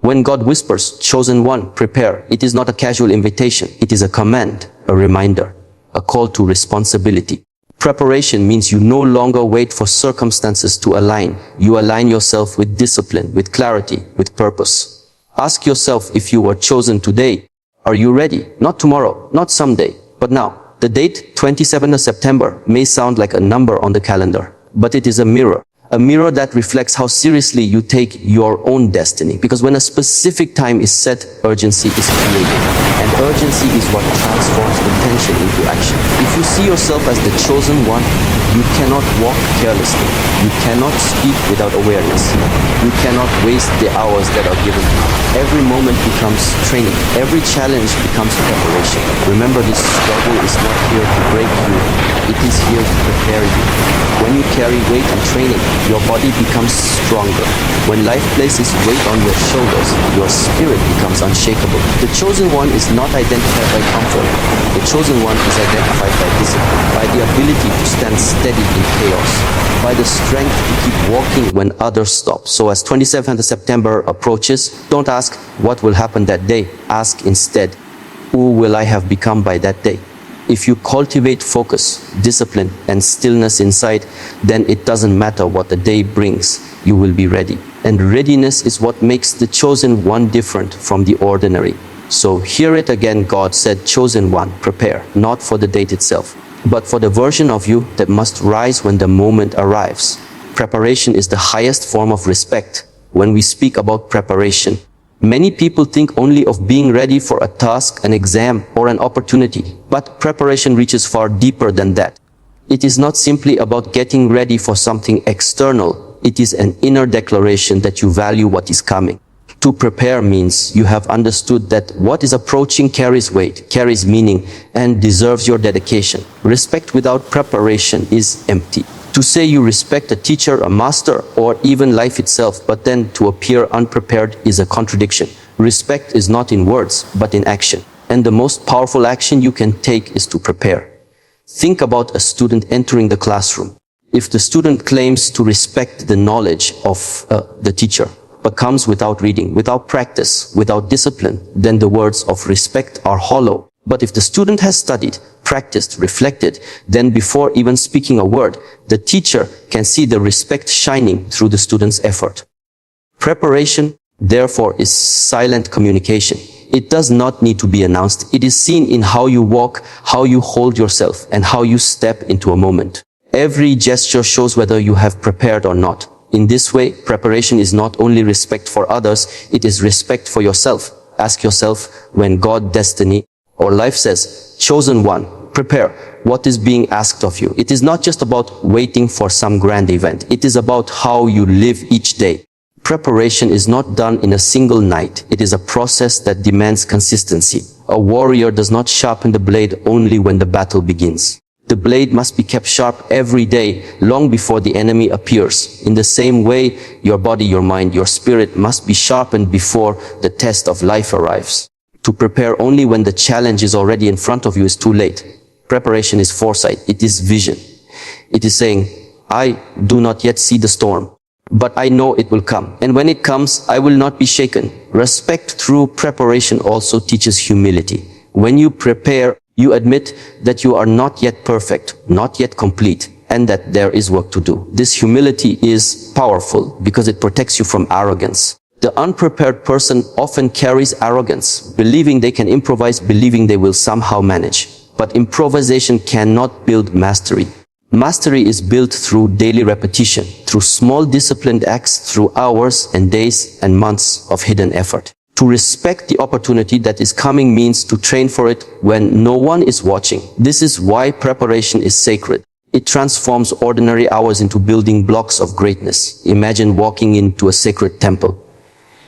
When God whispers, chosen one, prepare, it is not a casual invitation. It is a command, a reminder, a call to responsibility. Preparation means you no longer wait for circumstances to align. You align yourself with discipline, with clarity, with purpose. Ask yourself, if you were chosen today, are you ready? Not tomorrow, not someday, but now. The date, 27th of September, may sound like a number on the calendar, but it is a mirror that reflects how seriously you take your own destiny. Because when a specific time is set, urgency is created. And urgency is what transforms intention into action. If you see yourself as the chosen one, you cannot walk carelessly. You cannot speak without awareness. You cannot waste the hours that are given to you. Every moment becomes training. Every challenge becomes preparation. Remember, this struggle is not here to break you. It is here to prepare you. When you carry weight and training, your body becomes stronger. When life places weight on your shoulders, your spirit becomes unshakable. The chosen one is not identified by comfort. The chosen one is identified by discipline, by the ability to stand steady in chaos, by the strength to keep walking when others stop. So as 27th of September approaches, don't ask what will happen that day. Ask instead, who will I have become by that day? If you cultivate focus, discipline, and stillness inside, then it doesn't matter what the day brings, you will be ready. And readiness is what makes the chosen one different from the ordinary. So hear it again, God said, chosen one, prepare, not for the date itself, but for the version of you that must rise when the moment arrives. Preparation is the highest form of respect. When we speak about preparation, many people think only of being ready for a task, an exam, or an opportunity. But preparation reaches far deeper than that. It is not simply about getting ready for something external. It is an inner declaration that you value what is coming. To prepare means you have understood that what is approaching carries weight, carries meaning, and deserves your dedication. Respect without preparation is empty. To say you respect a teacher, a master, or even life itself, but then to appear unprepared is a contradiction. Respect is not in words, but in action. And the most powerful action you can take is to prepare. Think about a student entering the classroom. If the student claims to respect the knowledge of the teacher, but comes without reading, without practice, without discipline, then the words of respect are hollow. But if the student has studied, practiced, reflected, then before even speaking a word, the teacher can see the respect shining through the student's effort. Preparation, therefore, is silent communication. It does not need to be announced. It is seen in how you walk, how you hold yourself, and how you step into a moment. Every gesture shows whether you have prepared or not. In this way, preparation is not only respect for others, it is respect for yourself. Ask yourself, when God, destiny, or life says, chosen one, prepare, what is being asked of you? It is not just about waiting for some grand event. It is about how you live each day. Preparation is not done in a single night. It is a process that demands consistency. A warrior does not sharpen the blade only when the battle begins. The blade must be kept sharp every day, long before the enemy appears. In the same way, your body, your mind, your spirit must be sharpened before the test of life arrives. To prepare only when the challenge is already in front of you is too late. Preparation is foresight. It is vision. It is saying, I do not yet see the storm, but I know it will come. And when it comes, I will not be shaken. Respect through preparation also teaches humility. When you prepare, you admit that you are not yet perfect, not yet complete, and that there is work to do. This humility is powerful because it protects you from arrogance. The unprepared person often carries arrogance, believing they can improvise, believing they will somehow manage. But improvisation cannot build mastery. Mastery is built through daily repetition, through small disciplined acts, through hours and days and months of hidden effort. To respect the opportunity that is coming means to train for it when no one is watching. This is why preparation is sacred. It transforms ordinary hours into building blocks of greatness. Imagine walking into a sacred temple.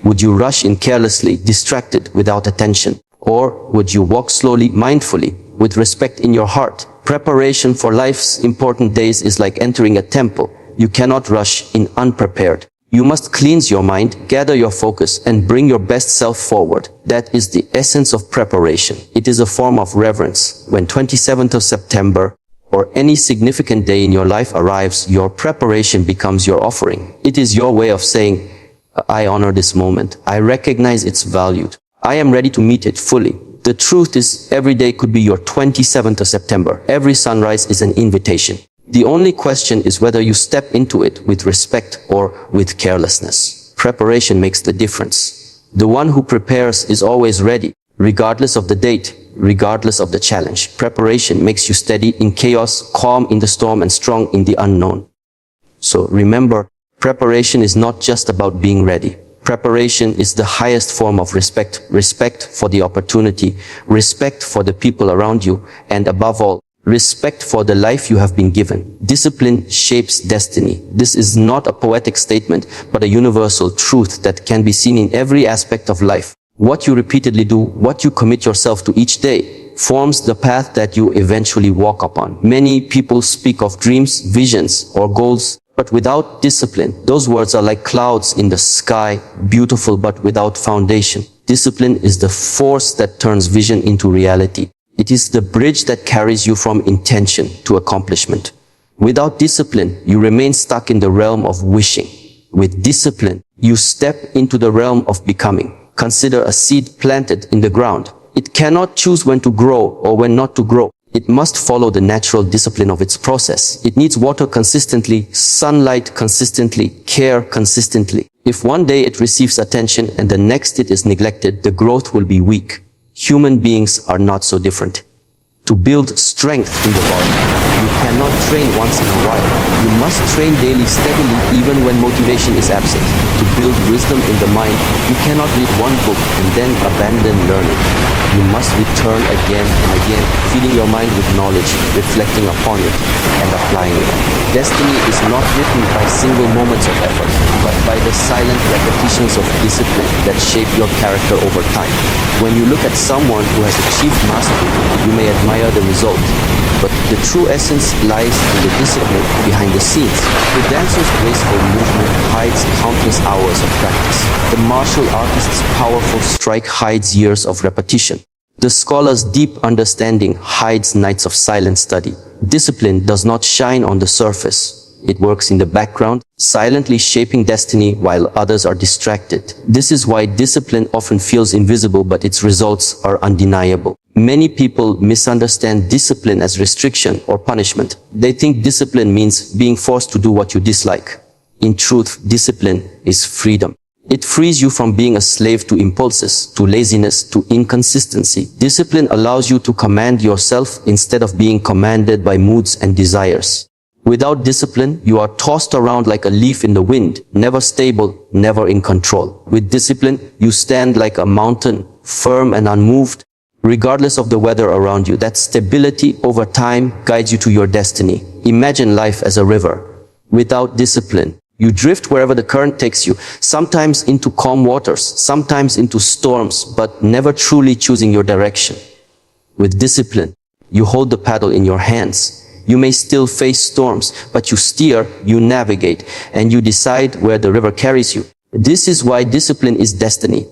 Would you rush in carelessly, distracted, without attention? Or would you walk slowly, mindfully, with respect in your heart? Preparation for life's important days is like entering a temple. You cannot rush in unprepared. You must cleanse your mind, gather your focus, and bring your best self forward. That is the essence of preparation. It is a form of reverence. When 27th of September or any significant day in your life arrives, your preparation becomes your offering. It is your way of saying, I honor this moment. I recognize its value. I am ready to meet it fully. The truth is, every day could be your 27th of September. Every sunrise is an invitation. The only question is whether you step into it with respect or with carelessness. Preparation makes the difference. The one who prepares is always ready, regardless of the date, regardless of the challenge. Preparation makes you steady in chaos, calm in the storm, and strong in the unknown. So remember, preparation is not just about being ready. Preparation is the highest form of respect. Respect for the opportunity, respect for the people around you, and above all, respect for the life you have been given. Discipline shapes destiny. This is not a poetic statement, but a universal truth that can be seen in every aspect of life. What you repeatedly do, what you commit yourself to each day, forms the path that you eventually walk upon. Many people speak of dreams, visions, or goals, but without discipline, those words are like clouds in the sky, beautiful but without foundation. Discipline is the force that turns vision into reality. It is the bridge that carries you from intention to accomplishment. Without discipline, you remain stuck in the realm of wishing. With discipline, you step into the realm of becoming. Consider a seed planted in the ground. It cannot choose when to grow or when not to grow. It must follow the natural discipline of its process. It needs water consistently, sunlight consistently, care consistently. If one day it receives attention and the next it is neglected, the growth will be weak. Human beings are not so different. To build strength in the body, you cannot train once in a while. You must train daily steadily even when motivation is absent. To build wisdom in the mind, you cannot read one book and then abandon learning. You must return again and again, feeding your mind with knowledge, reflecting upon it, and applying it. Destiny is not written by single moments of effort, but by the silent repetitions of discipline that shape your character over time. When you look at someone who has achieved mastery, you may admire the result, but the true essence lies in the discipline behind the scenes. The dancer's graceful movement hides countless hours of practice. The martial artist's powerful strike hides years of repetition. The scholar's deep understanding hides nights of silent study. Discipline does not shine on the surface. It works in the background, silently shaping destiny while others are distracted. This is why discipline often feels invisible, but its results are undeniable. Many people misunderstand discipline as restriction or punishment. They think discipline means being forced to do what you dislike. In truth, discipline is freedom. It frees you from being a slave to impulses, to laziness, to inconsistency. Discipline allows you to command yourself instead of being commanded by moods and desires. Without discipline, you are tossed around like a leaf in the wind, never stable, never in control. With discipline, you stand like a mountain, firm and unmoved, regardless of the weather around you. That stability over time guides you to your destiny. Imagine life as a river. Without discipline, you drift wherever the current takes you, sometimes into calm waters, sometimes into storms, but never truly choosing your direction. With discipline, you hold the paddle in your hands. You may still face storms, but you steer, you navigate, and you decide where the river carries you. This is why discipline is destiny.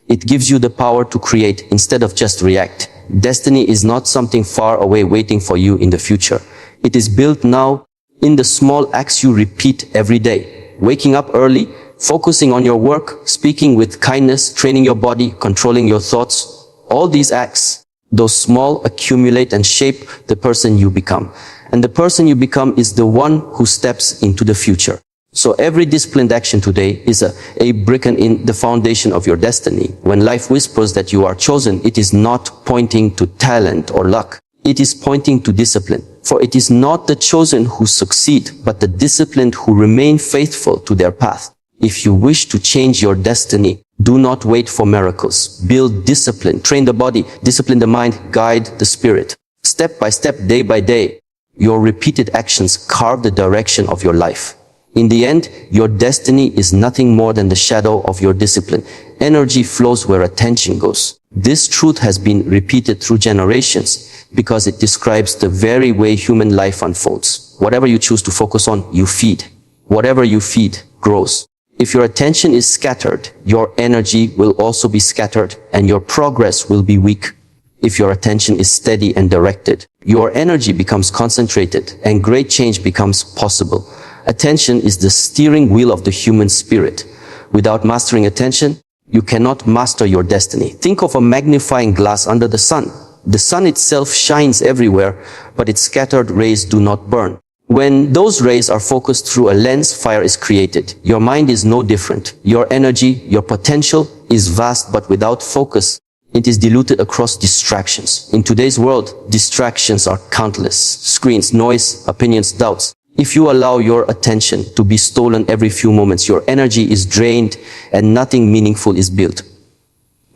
It gives you the power to create instead of just react. Destiny is not something far away waiting for you in the future. It is built now in the small acts you repeat every day. Waking up early, focusing on your work, speaking with kindness, training your body, controlling your thoughts. All these acts, those small, accumulate and shape the person you become. And the person you become is the one who steps into the future. So every disciplined action today is a brick in the foundation of your destiny. When life whispers that you are chosen, it is not pointing to talent or luck. It is pointing to discipline. For it is not the chosen who succeed, but the disciplined who remain faithful to their path. If you wish to change your destiny, do not wait for miracles. Build discipline, train the body, discipline the mind, guide the spirit. Step by step, day by day, your repeated actions carve the direction of your life. In the end, your destiny is nothing more than the shadow of your discipline. Energy flows where attention goes. This truth has been repeated through generations because it describes the very way human life unfolds. Whatever you choose to focus on, you feed. Whatever you feed grows. If your attention is scattered, your energy will also be scattered and your progress will be weak. If your attention is steady and directed, your energy becomes concentrated and great change becomes possible. Attention is the steering wheel of the human spirit. Without mastering attention, you cannot master your destiny. Think of a magnifying glass under the sun. The sun itself shines everywhere, but its scattered rays do not burn. When those rays are focused through a lens, fire is created. Your mind is no different. Your energy, your potential is vast, but without focus, it is diluted across distractions. In today's world, distractions are countless. Screens, noise, opinions, doubts. If you allow your attention to be stolen every few moments, your energy is drained and nothing meaningful is built.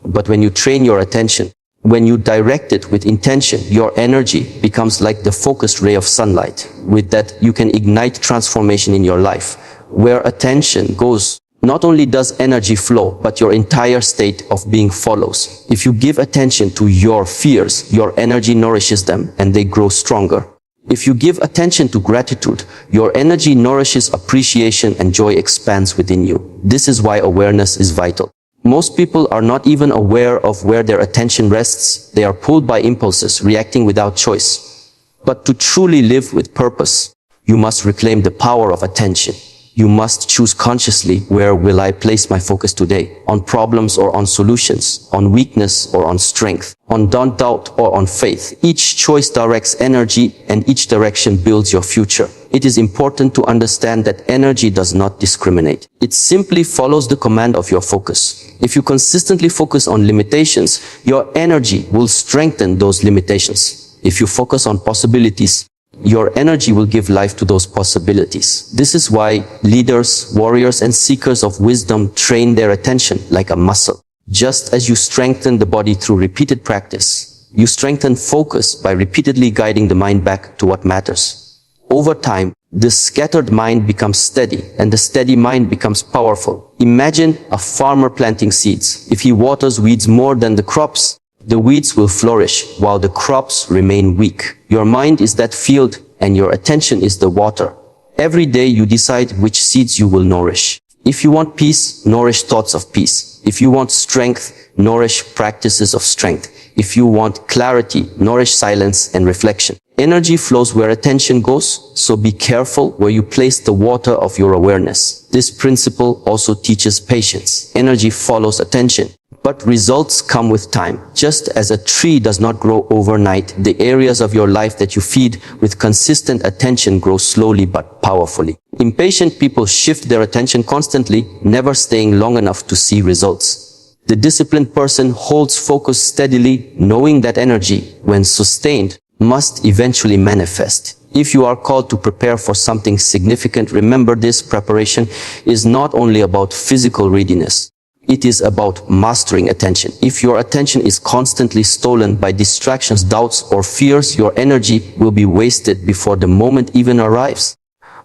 But when you train your attention, when you direct it with intention, your energy becomes like the focused ray of sunlight. With that, you can ignite transformation in your life. Where attention goes, not only does energy flow, but your entire state of being follows. If you give attention to your fears, your energy nourishes them and they grow stronger. If you give attention to gratitude, your energy nourishes appreciation and joy expands within you. This is why awareness is vital. Most people are not even aware of where their attention rests. They are pulled by impulses, reacting without choice. But to truly live with purpose, you must reclaim the power of attention. You must choose consciously, where will I place my focus today? On problems or on solutions? On weakness or on strength? On doubt or on faith? Each choice directs energy and each direction builds your future. It is important to understand that energy does not discriminate. It simply follows the command of your focus. If you consistently focus on limitations, your energy will strengthen those limitations. If you focus on possibilities, your energy will give life to those possibilities. This is why leaders, warriors, and seekers of wisdom train their attention like a muscle. Just as you strengthen the body through repeated practice, you strengthen focus by repeatedly guiding the mind back to what matters. Over time, the scattered mind becomes steady, and the steady mind becomes powerful. Imagine a farmer planting seeds. If he waters weeds more than the crops, the weeds will flourish while the crops remain weak. Your mind is that field and your attention is the water. Every day you decide which seeds you will nourish. If you want peace, nourish thoughts of peace. If you want strength, nourish practices of strength. If you want clarity, nourish silence and reflection. Energy flows where attention goes, so be careful where you place the water of your awareness. This principle also teaches patience. Energy follows attention, but results come with time. Just as a tree does not grow overnight, the areas of your life that you feed with consistent attention grow slowly but powerfully. Impatient people shift their attention constantly, never staying long enough to see results. The disciplined person holds focus steadily, knowing that energy, when sustained, must eventually manifest. If you are called to prepare for something significant, remember this: preparation is not only about physical readiness. It is about mastering attention. If your attention is constantly stolen by distractions, doubts, or fears, your energy will be wasted before the moment even arrives.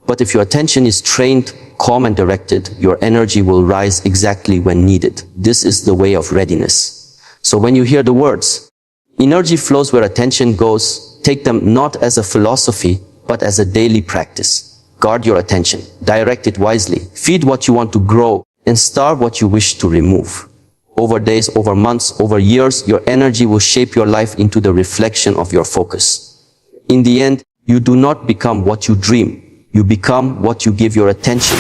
But if your attention is trained, calm, and directed, your energy will rise exactly when needed. This is the way of readiness. So when you hear the words, energy flows where attention goes, take them not as a philosophy, but as a daily practice. Guard your attention, direct it wisely, feed what you want to grow, and starve what you wish to remove. Over days, over months, over years, your energy will shape your life into the reflection of your focus. In the end, you do not become what you dream. You become what you give your attention.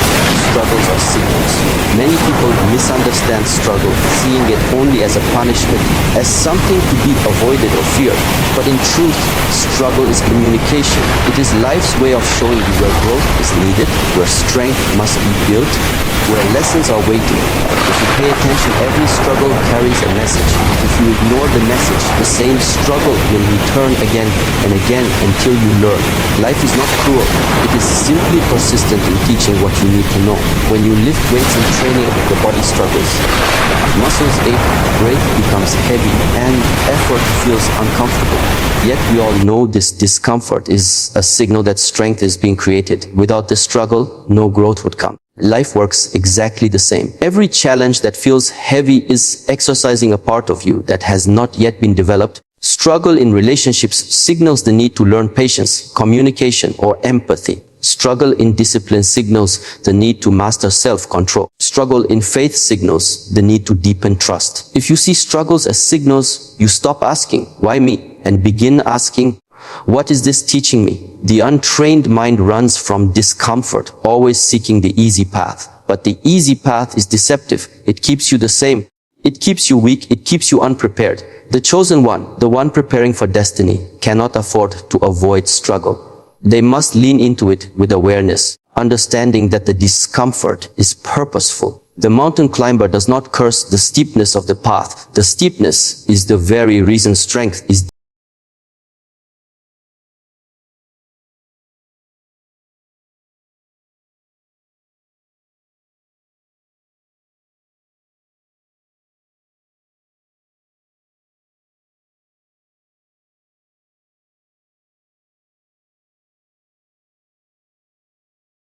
Struggles are signals. Many people misunderstand struggle, seeing it only as a punishment, as something to be avoided or feared. But in truth, struggle is communication. It is life's way of showing you where growth is needed, where strength must be built, where lessons are waiting. If you pay attention, every struggle carries a message. If you ignore the message, the same struggle will return again and again until you learn. Life is not cruel. It is simply persistent in teaching what you need to know. When you lift weights in training, the body struggles. Muscles ache, breath becomes heavy, and effort feels uncomfortable. Yet we all know this discomfort is a signal that strength is being created. Without the struggle, no growth would come. Life works exactly the same. Every challenge that feels heavy is exercising a part of you that has not yet been developed. Struggle in relationships signals the need to learn patience, communication, or empathy. Struggle in discipline signals the need to master self-control. Struggle in faith signals the need to deepen trust. If you see struggles as signals, you stop asking, "Why me?" and begin asking, "What is this teaching me?" The untrained mind runs from discomfort, always seeking the easy path. But the easy path is deceptive. It keeps you the same. It keeps you weak. It keeps you unprepared. The chosen one, the one preparing for destiny, cannot afford to avoid struggle. They must lean into it with awareness, understanding that the discomfort is purposeful. The mountain climber does not curse the steepness of the path. The steepness is the very reason strength is